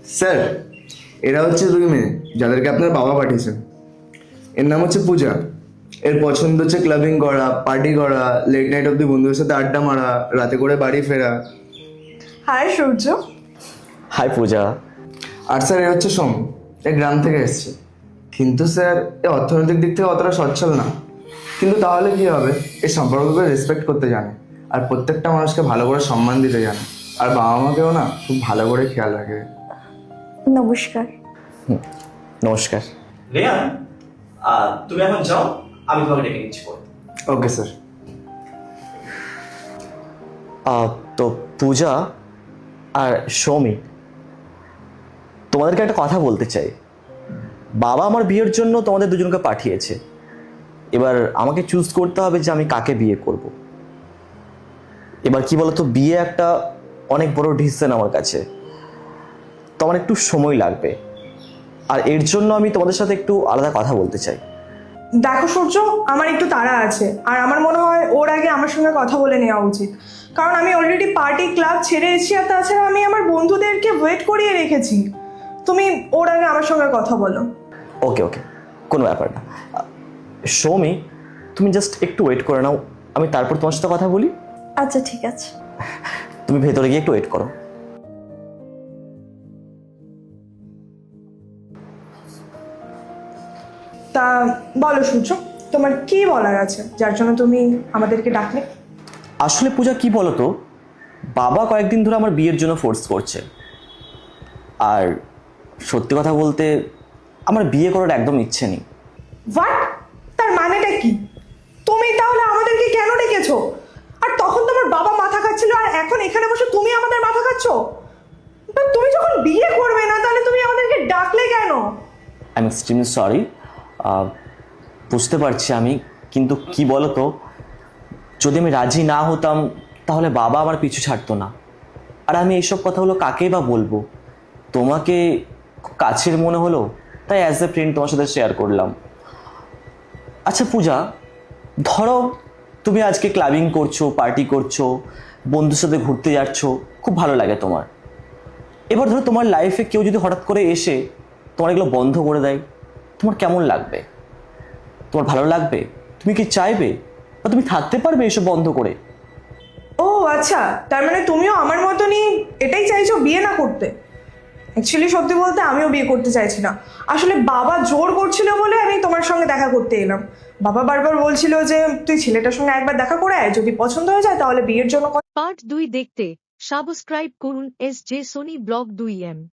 Sir, এরা হচ্ছে দুই মেয়ে যাদেরকে আপনার বাবা পাঠিয়েছেন। এর নাম হচ্ছে পূজা। এর পছন্দ হচ্ছে ক্লাবিং করা, পার্টি করা, লেট নাইট অব্দি বন্ধুদের সাথে আড্ডা মারা, রাতে করে বাড়ি ফেরা। হাই সূর্য। হাই পূজা। আর স্যার এ হচ্ছে সোম। এ গ্রাম থেকে এসছে, কিন্তু স্যার এ অর্থনৈতিক দিক থেকে অতটা সচ্ছল না। কিন্তু তাহলে কি হবে, এই সম্পর্ককে রেসপেক্ট করতে জানে, আর প্রত্যেকটা মানুষকে ভালো করে সম্মান দিতে জানে, আর বাবা মাকেও না খুব ভালো করে খেয়াল রাখে। নমস্কার। নমস্কার। রেয়ান, তুমি এখন যাও, আমি তোমাকে ডেকে নিচ্ছি পরে। Okay sir. তো পূজা আর সৌমি, তোমাদেরকে একটা কথা বলতে চাই। বাবা আমার বিয়ের জন্য তোমাদের দুজনকে পাঠিয়েছে। এবার আমাকে চুজ করতে হবে যে আমি কাকে বিয়ে করব। এবার কি বলতো, বিয়ে একটা অনেক বড় ডিসিশন আমার কাছে, তো আমার একটু সময় লাগবে, আর এর জন্য আমি তোমাদের সাথে একটু আলাদা কথা বলতে চাই। দেখো সূর্য, আমার একটু তাড়া আছে, আর আমার মনে হয় ওর আগে আমার সঙ্গে কথা বলে নেওয়া উচিত। কারণ আমি অলরেডি পার্টি ক্লাব ছেড়ে এসেছি, আর তাছাড়া আমি আমার বন্ধুদেরকে ওয়েট করিয়ে রেখেছি। তুমি ওর আগে আমার সঙ্গে কথা বলো। ওকে ওকে, কোনো ব্যাপার না। সৌমি, তুমি জাস্ট একটু ওয়েট করে নাও, আমি তারপর তোমার সাথে কথা বলি। আচ্ছা ঠিক আছে। তুমি ভেতরে গিয়ে একটু ওয়েট করো। তা বলো সূর্য, তোমার কি বলার আছে যার জন্য তুমি আমাদেরকে ডাকলে? আসলে পূজা, কি বলো তো, বাবা কয়েকদিন ধরে আমার বিয়ের জন্য ফোর্স করছে। আর সত্যি কথা বলতে, আমার বিয়ে করার একদম ইচ্ছে নেই। হোয়াট? তার মানেটা কি? তুমি তাহলে আমাদেরকে কেন ডেকেছো? আর তখন তোমার বাবা মাথা খাচ্ছিল, আর এখন এখানে বসে তুমি আমাদের মাথা খাচ্ছ? তা তুমি যখন বিয়ে করবে না, তাহলে তুমি আমাদেরকে ডাকলে কেন? I am extremely sorry. বুঝতে পারছি আমি, কিন্তু কি বলো তো, যদি আমি রাজি না হতাম তাহলে বাবা আমার পিছু ছাড়তো না। আর আমি এইসব কথাগুলো কাকেই বা বলবো। তোমাকে খুব কাছের মনে হলো, তাই অ্যাজ এ ফ্রেন্ড তোমার সাথে শেয়ার করলাম। আচ্ছা পূজা, ধরো তুমি আজকে ক্লাবিং করছো, পার্টি করছো, বন্ধুর সাথে ঘুরতে যাচ্ছ, খুব ভালো লাগে তোমার। এবার ধরো তোমার লাইফে কেউ যদি হঠাৎ করে এসে তোমার এগুলো বন্ধ করে দেয়, তোমার কেমন লাগবে? তোমার ভালো লাগবে? তুমি কি চাইবে, বা তুমি থাকতে পারবে এসব বন্ধ করে? ও আচ্ছা, তার মানে তুমিও আমার মতনই এটাই চাইছো, বিয়ে না করতে? অ্যাকচুয়ালি সত্যি বলতে আমিও বিয়ে করতে চাইছি না। আসলে বাবা জোর করছিল বলে আমি তোমার সঙ্গে দেখা করতে এলাম। বাবা বারবার বলছিল যে তুই ছেলেটার সঙ্গে একবার দেখা করে আয়, যদি পছন্দ হয়ে যায় তাহলে বিয়ের জন্য পার্ট 2 দেখতে সাবস্ক্রাইব করুন SJ সোনি ব্লগ 2M।